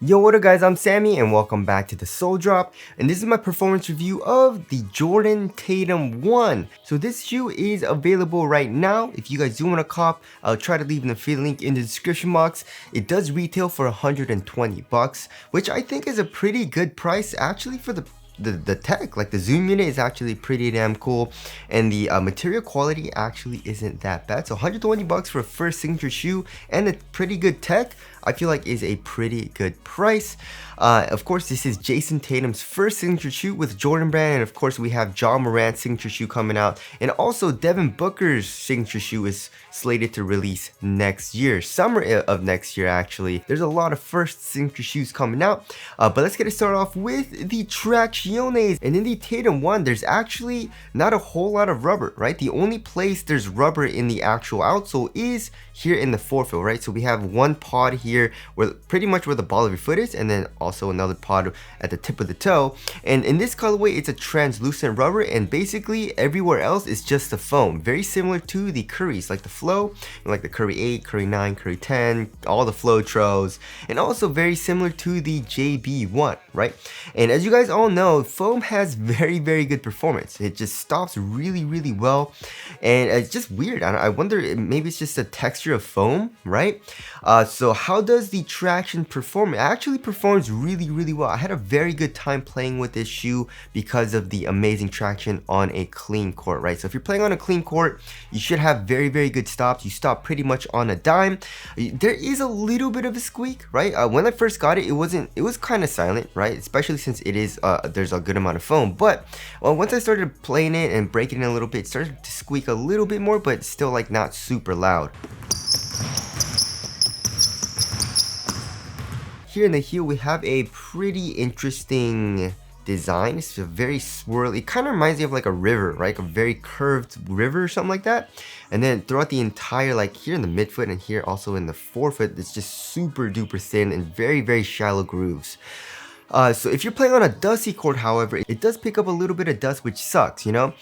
Yo, what up guys, I'm Sammy and welcome back to the Soul Drop, and this is my performance review of the Jordan Tatum 1. So this shoe is available right now. If you guys do want to cop, I'll try to leave an affiliate link in the description box. It does retail for 120 bucks, which I think is a pretty good price actually for the tech. Like the zoom unit is actually pretty damn cool, and the material quality actually isn't that bad. So 120 bucks for a first signature shoe and a pretty good tech, I feel like is a pretty good price. Of course, this is Jayson Tatum's first signature shoe with Jordan brand, and of course we have Ja Morant's signature shoe coming out, and also Devin Booker's signature shoe is slated to release next year, summer of next year actually. There's a lot of first signature shoes coming out, but let's get it started off with the Tracciones. And in the Tatum 1, there's actually not a whole lot of rubber, right? The only place there's rubber in the actual outsole is here in the forefoot, right? So we have one pod here where pretty much where the ball of your foot is, and then also another pod at the tip of the toe. And in this colorway, it's a translucent rubber, and basically everywhere else is just the foam. Very similar to the Currys, like the Flow, like the Curry 8, Curry 9, Curry 10, all the Flow Tros, and also very similar to the JB1, right? And as you guys all know, foam has very good performance. It just stops really well, and it's just weird. I wonder, maybe it's just a texture of foam, right? So how does the traction perform? It actually performs really well. I had a very good time playing with this shoe because of the amazing traction on a clean court, right? So if you're playing on a clean court, you should have very good stops. You stop pretty much on a dime. There is a little bit of a squeak, right? When I first got it, it was kind of silent, right? Especially since it is there's a good amount of foam. But once I started playing it and breaking it a little bit, it started to squeak a little bit more, but still like not super loud. Here in the heel, we have a pretty interesting design. It's a very swirly. It kind of reminds me of like a river, right? A very curved river or something like that. And then throughout the entire, like here in the midfoot and here also in the forefoot, it's just super duper thin and very shallow grooves. So if you're playing on a dusty court, however, it does pick up a little bit of dust, which sucks, you know?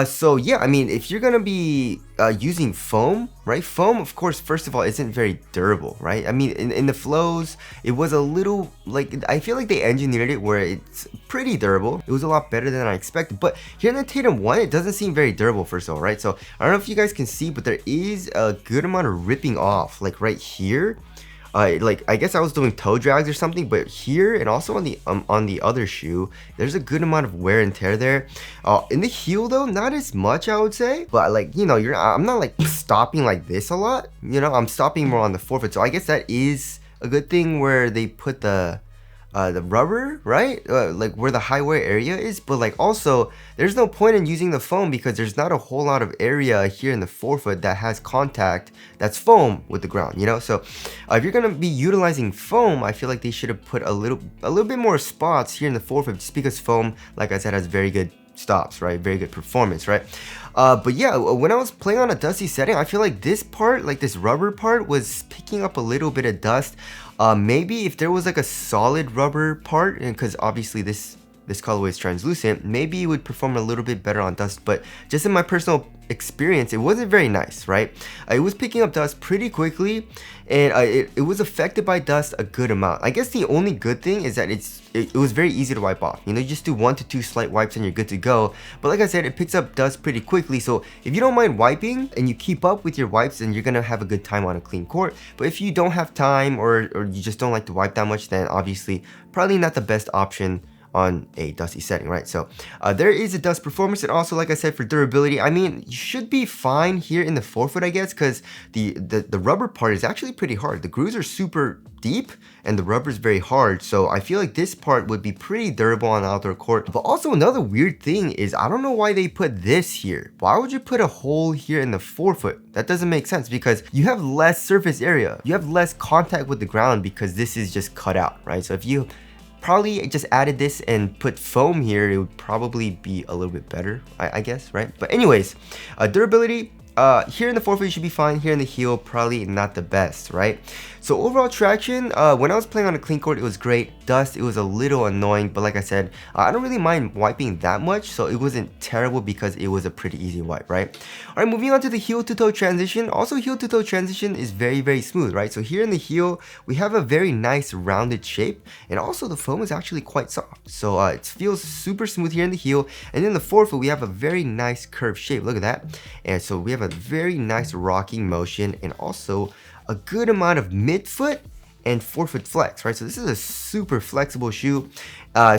So yeah, I mean, if you're gonna be using foam, right? Foam, of course, first of all, isn't very durable, right? I mean, in the flows, it was a little, like, I feel like they engineered it where it's pretty durable. It was a lot better than I expected, but here in the Tatum 1, it doesn't seem very durable, first of all, right? So I don't know if you guys can see, but there is a good amount of ripping off, like right here. Like I guess I was doing toe drags or something, but here and also on the other shoe, there's a good amount of wear and tear there. In the heel though, not as much, I would say, but like, you know, I'm not like stopping like this a lot, you know, I'm stopping more on the forefoot. So I guess that is a good thing where they put the rubber, right? Like where the high wear area is, but like also there's no point in using the foam because there's not a whole lot of area here in the forefoot that has contact that's foam with the ground, you know? So if you're gonna be utilizing foam, I feel like they should have put a little bit more spots here in the forefoot, just because foam, like I said, has very good stops, right? Very good performance, right? But yeah, when I was playing on a dusty setting, I feel like this part, like this rubber part, was picking up a little bit of dust. Maybe if there was like a solid rubber part, and because obviously this colorway is translucent, maybe it would perform a little bit better on dust. But just in my personal experience, it wasn't very nice, right? It was picking up dust pretty quickly, and it was affected by dust a good amount. I guess the only good thing is that it was very easy to wipe off. You know, you just do 1 to 2 slight wipes and you're good to go. But like I said, it picks up dust pretty quickly. So if you don't mind wiping and you keep up with your wipes, then you're gonna have a good time on a clean court. But if you don't have time or you just don't like to wipe that much, then obviously probably not the best option on a dusty setting, right? So there is a dust performance, and also, like I said, for durability, I mean, you should be fine here in the forefoot, I guess, because the rubber part is actually pretty hard. The grooves are super deep and the rubber is very hard, so I feel like this part would be pretty durable on the outdoor court. But also another weird thing is, I don't know why they put this here. Why would you put a hole here in the forefoot? That doesn't make sense, because you have less surface area, you have less contact with the ground because this is just cut out, right? So if you probably just added this and put foam here, it would probably be a little bit better, I guess, right? But anyways, durability, here in the forefoot you should be fine. Here in the heel, probably not the best, right? So overall traction, when I was playing on a clean court, it was great. Dust, it was a little annoying, but like I said, I don't really mind wiping that much, so it wasn't terrible because it was a pretty easy wipe, right? Alright, moving on to the heel to toe transition. Also, heel to toe transition is very smooth, right? So here in the heel, we have a very nice rounded shape, and also the foam is actually quite soft. So it feels super smooth here in the heel, and in the forefoot, we have a very nice curved shape. Look at that. And so we have a very nice rocking motion, and also a good amount of midfoot and forefoot flex, right? So this is a super flexible shoe.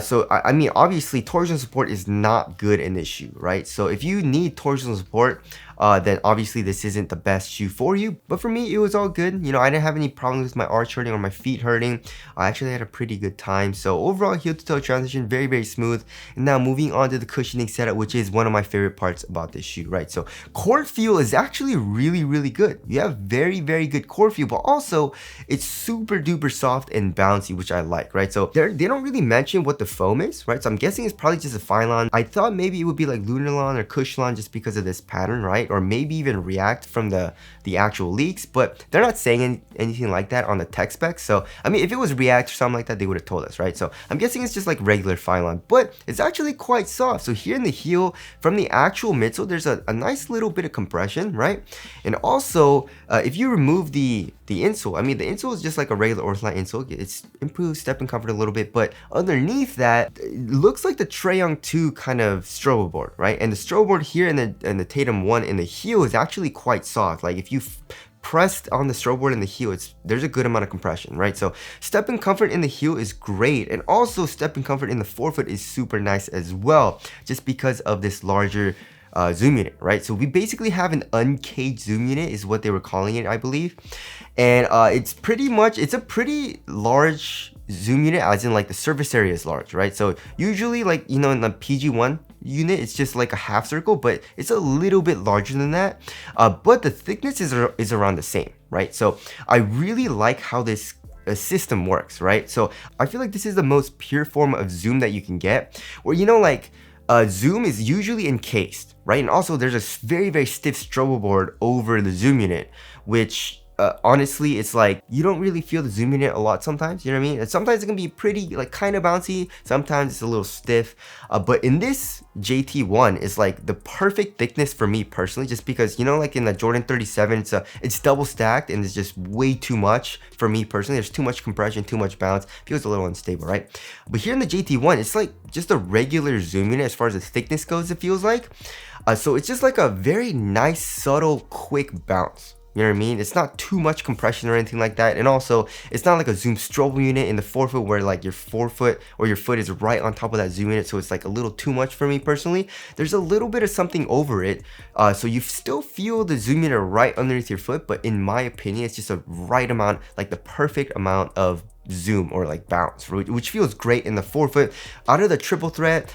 So I mean, obviously torsional support is not good in this shoe, right? So if you need torsional support, then obviously this isn't the best shoe for you. But for me, it was all good. You know, I didn't have any problems with my arch hurting or my feet hurting. I actually had a pretty good time. So overall, heel to toe transition, very smooth. And now moving on to the cushioning setup, which is one of my favorite parts about this shoe, right? So court feel is actually really good. You have very good court feel, but also it's super duper soft and bouncy, which I like, right? So they don't really mention what the foam is, right? So I'm guessing it's probably just a Phylon. I thought maybe it would be like Lunarlon or Cushlon just because of this pattern, right? Or maybe even React from the actual leaks, but they're not saying anything like that on the tech specs. So I mean, if it was React or something like that, they would have told us, right? So I'm guessing it's just like regular Phylon, but it's actually quite soft. So here in the heel, from the actual midsole, there's a nice little bit of compression, right? And also, if you remove the insole, I mean, the insole is just like a regular Ortholine insole. It's improved stepping comfort a little bit, but underneath that, it looks like the Trae 2 kind of strobo board, right? And the strobo board here in the Tatum 1 in the heel is actually quite soft. Like if you pressed on the strobo board in the heel, there's a good amount of compression, right? So stepping comfort in the heel is great, and also stepping comfort in the forefoot is super nice as well, just because of this larger zoom unit, right? So we basically have an uncaged zoom unit is what they were calling it, I believe. And it's a pretty large zoom unit, as in like the surface area is large, right? So usually, like, you know, in the PG1 unit, it's just like a half circle, but it's a little bit larger than that. But the thickness is around the same, right? So I really like how this system works, right? So I feel like this is the most pure form of zoom that you can get, where, you know, like zoom is usually encased, right? And also there's a very stiff strobo board over the zoom unit, which honestly, it's like you don't really feel the zoom unit a lot sometimes, you know what I mean? And sometimes it can be pretty, like, kind of bouncy, sometimes it's a little stiff, but in this JT1 is like the perfect thickness for me personally, just because, you know, like in the Jordan 37, it's double stacked and it's just way too much for me personally. There's too much compression, too much bounce, feels a little unstable, right? But here in the JT1, it's like just a regular zoom unit as far as the thickness goes, it feels like. So it's just like a very nice, subtle, quick bounce. You know what I mean? It's not too much compression or anything like that. And also, it's not like a zoom strobo unit in the forefoot where like your forefoot or your foot is right on top of that zoom unit. So it's like a little too much for me personally. There's a little bit of something over it. So you still feel the zoom unit right underneath your foot. But in my opinion, it's just a right amount, like the perfect amount of zoom or like bounce, which feels great in the forefoot. Out of the triple threat,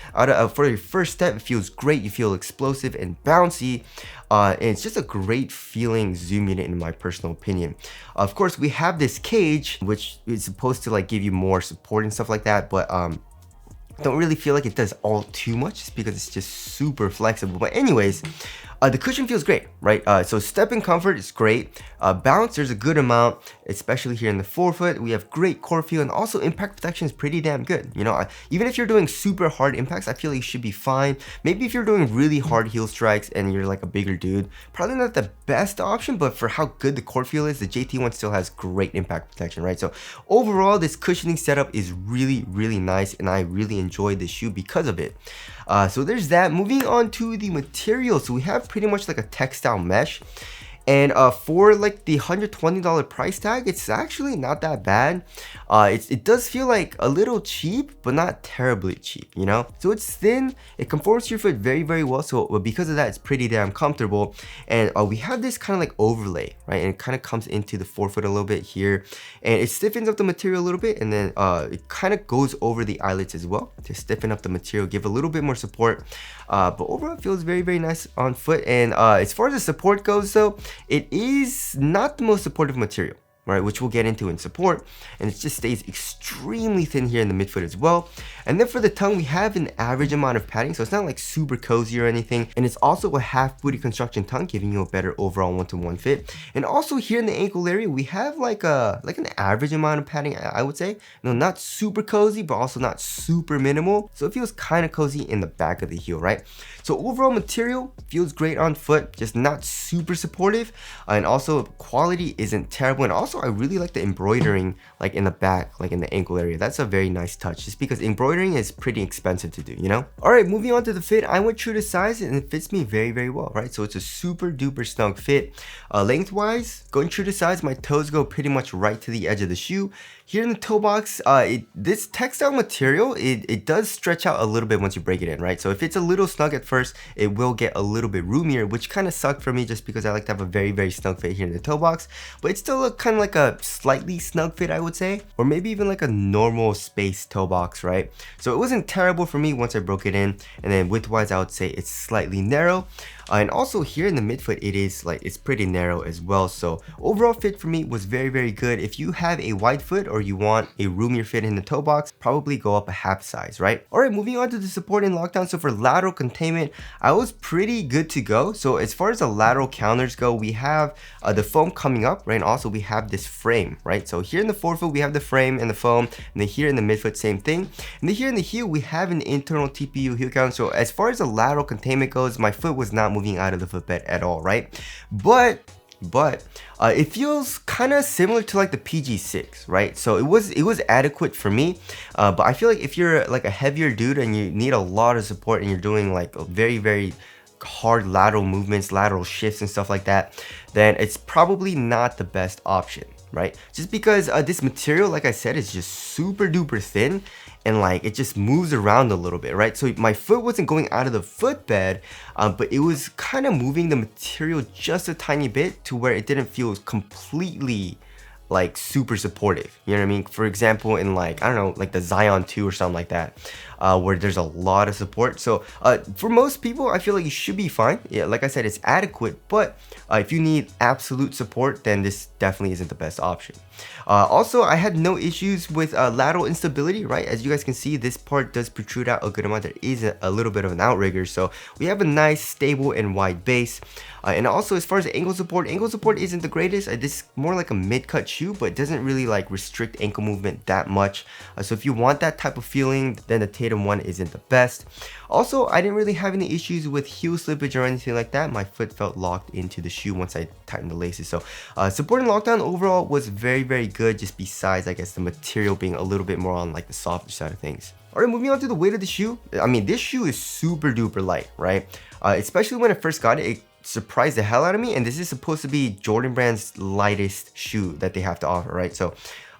for your first step, it feels great. You feel explosive and bouncy, and it's just a great feeling zoom unit in my personal opinion. Of course, we have this cage, which is supposed to like give you more support and stuff like that, but don't really feel like it does all too much, just because it's just super flexible. But anyways, the cushion feels great, right? So stepping comfort is great. Bounce, there's a good amount, especially here in the forefoot. We have great core feel, and also impact protection is pretty damn good. You know, even if you're doing super hard impacts, I feel like you should be fine. Maybe if you're doing really hard heel strikes and you're like a bigger dude, probably not the best option, but for how good the core feel is, the JT1 still has great impact protection, right? So overall, this cushioning setup is really nice, and I really enjoy this shoe because of it. So there's that. Moving on to the material. So we have pretty much like a textile mesh, and for like the $120 price tag, it's actually not that bad. It does feel like a little cheap, but not terribly cheap, you know? So it's thin, it conforms to your foot very well, so because of that, it's pretty damn comfortable. And we have this kind of like overlay, right? And it kind of comes into the forefoot a little bit here, and it stiffens up the material a little bit, and then it kind of goes over the eyelets as well to stiffen up the material, give a little bit more support. But overall, it feels very nice on foot. And as far as the support goes though, it is not the most supportive material, right, which we'll get into in support, and it just stays extremely thin here in the midfoot as well. And then for the tongue, we have an average amount of padding, so it's not like super cozy or anything. And it's also a half booty construction tongue, giving you a better overall one-to-one fit. And also here in the ankle area, we have like an average amount of padding, I would say. No, not super cozy, but also not super minimal. So it feels kind of cozy in the back of the heel, right? So overall material feels great on foot, just not super supportive. And also quality isn't terrible. And also I really like the embroidering like in the back, like in the ankle area. That's a very nice touch, just because embroidering is pretty expensive to do, you know? All right, moving on to the fit, I went true to size and it fits me very, very well, right? So it's a super duper snug fit. Lengthwise, going true to size, my toes go pretty much right to the edge of the shoe. Here in the toe box, this textile material, it does stretch out a little bit once you break it in, right? So if it's a little snug at first, it will get a little bit roomier, which kind of sucked for me just because I like to have a very, very snug fit here in the toe box. But it's still kind of like a slightly snug fit, I would say, or maybe even like a normal space toe box, right? So it wasn't terrible for me once I broke it in. And then widthwise, I would say it's slightly narrow. And also here in the midfoot, it's pretty narrow as well. So overall fit for me was very, very good. If you have a wide foot or you want a roomier fit in the toe box, probably go up a half size, right? All right, moving on to the support and lockdown. So for lateral containment, I was pretty good to go. So as far as the lateral counters go, we have the foam coming up, right? And also we have this frame, right? So here in the forefoot, we have the frame and the foam, and then here in the midfoot, same thing. And then here in the heel, we have an internal TPU heel count. So as far as the lateral containment goes, my foot was not moving out of the footbed at all, right? But it feels kind of similar to like the PG6, right? So it was adequate for me, but I feel like if you're like a heavier dude and you need a lot of support and you're doing like a very, very hard lateral movements, lateral shifts and stuff like that, then it's probably not the best option, right? Just because this material, like I said, is just super duper thin and like it just moves around a little bit, right? So my foot wasn't going out of the footbed, but it was kind of moving the material just a tiny bit to where it didn't feel completely like super supportive, you know what I mean? For example, in like, I don't know, like the Zion 2 or something like that, where there's a lot of support. So for most people, I feel like you should be fine. Yeah, like I said, it's adequate, but if you need absolute support, then this definitely isn't the best option. Also, I had no issues with lateral instability, right? As you guys can see, this part does protrude out a good amount. There is a little bit of an outrigger, so we have a nice, stable, and wide base. And also, as far as ankle support isn't the greatest. This is more like a mid-cut shoe, but it doesn't really like restrict ankle movement that much. So if you want that type of feeling, then the Tatum one isn't the best. Also, I didn't really have any issues with heel slippage or anything like that. My foot felt locked into the shoe once I tightened the laces. So support and lockdown overall was very, very good, just besides, I guess, the material being a little bit more on like the softer side of things. All right, moving on to the weight of the shoe. I mean, this shoe is super duper light, right? Especially when I first got it, it surprised the hell out of me. And this is supposed to be Jordan Brand's lightest shoe that they have to offer, right? So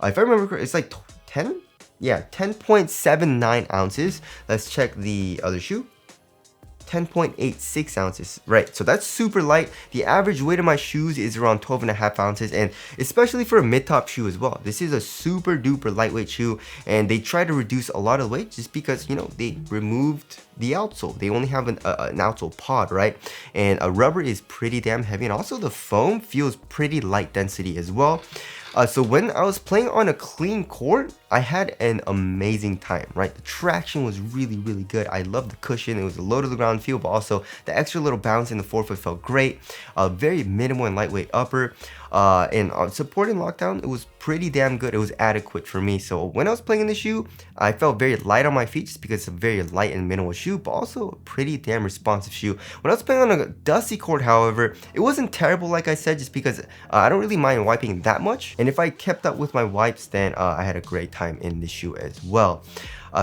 if I remember correctly, it's like 10? Yeah, 10.79 ounces. Let's check the other shoe. 10.86 ounces, right? So that's super light. The average weight of my shoes is around 12.5 ounces, and especially for a mid-top shoe as well. This is a super duper lightweight shoe, and they try to reduce a lot of weight just because, you know, they removed the outsole. They only have an outsole pod, right? And a rubber is pretty damn heavy, and also the foam feels pretty light density as well. So when I was playing on a clean court, I had an amazing time, right? The traction was really, really good. I loved the cushion. It was a low to the ground feel, but also the extra little bounce in the forefoot felt great. Very minimal and lightweight upper. And on support and lockdown, it was pretty damn good. It was adequate for me. So when I was playing in the shoe, I felt very light on my feet just because it's a very light and minimal shoe, but also a pretty damn responsive shoe. When I was playing on a dusty court, however, it wasn't terrible, like I said, just because I don't really mind wiping that much. And if I kept up with my wipes, then I had a great time in this shoe as well.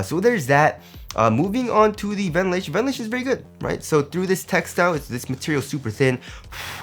So there's that. Moving on to the ventilation. Ventilation is very good, right? So through this textile, this material super thin,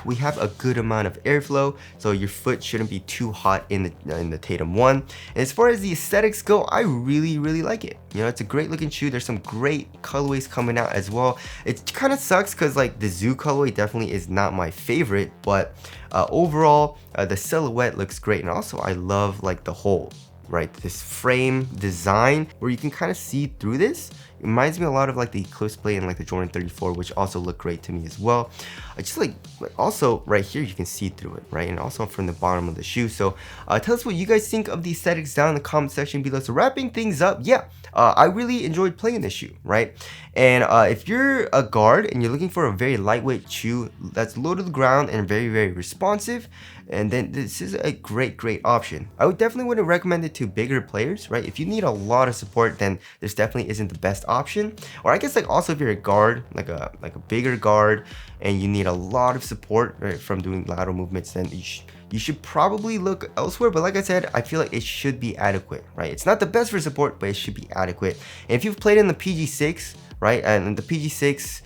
we have a good amount of airflow, so your foot shouldn't be too hot in the Tatum 1. And as far as the aesthetics go, I really, really like it. You know, it's a great looking shoe. There's some great colorways coming out as well. It kind of sucks because like the Zoo colorway definitely is not my favorite, but overall, the silhouette looks great. And also I love like the whole, right, this frame design where you can kind of see through this. reminds me a lot of like the Eclipse Plate and like the Jordan 34, which also look great to me as well. I just like also right here you can see through it, right? And also from the bottom of the shoe. So tell us what you guys think of the aesthetics down in the comment section below. So wrapping things up, yeah, I really enjoyed playing this shoe, right? And if you're a guard and you're looking for a very lightweight shoe that's low to the ground and very responsive, and then this is a great option. I would definitely wouldn't recommend it to bigger players, right? If you need a lot of support, then this definitely isn't the best option. Or I guess like also if you're a guard, like a bigger guard, and you need a lot of support, right, from doing lateral movements, then you should probably look elsewhere. But like I said, I feel like it should be adequate, right? It's not the best for support, but it should be adequate. And if you've played in the PG6, right, and the PG6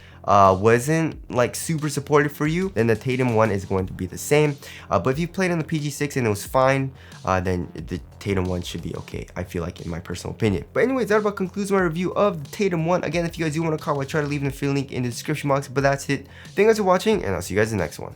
wasn't like super supportive for you, then the Tatum one is going to be the same. But if you played in the PG6 and it was fine, then the Tatum one should be okay, I feel like, in my personal opinion. But anyways, that about concludes my review of the Tatum one. Again, if you guys do want to call, I'll try to leave an affiliate link in the description box. But that's it. Thank you guys for watching, and I'll see you guys in the next one.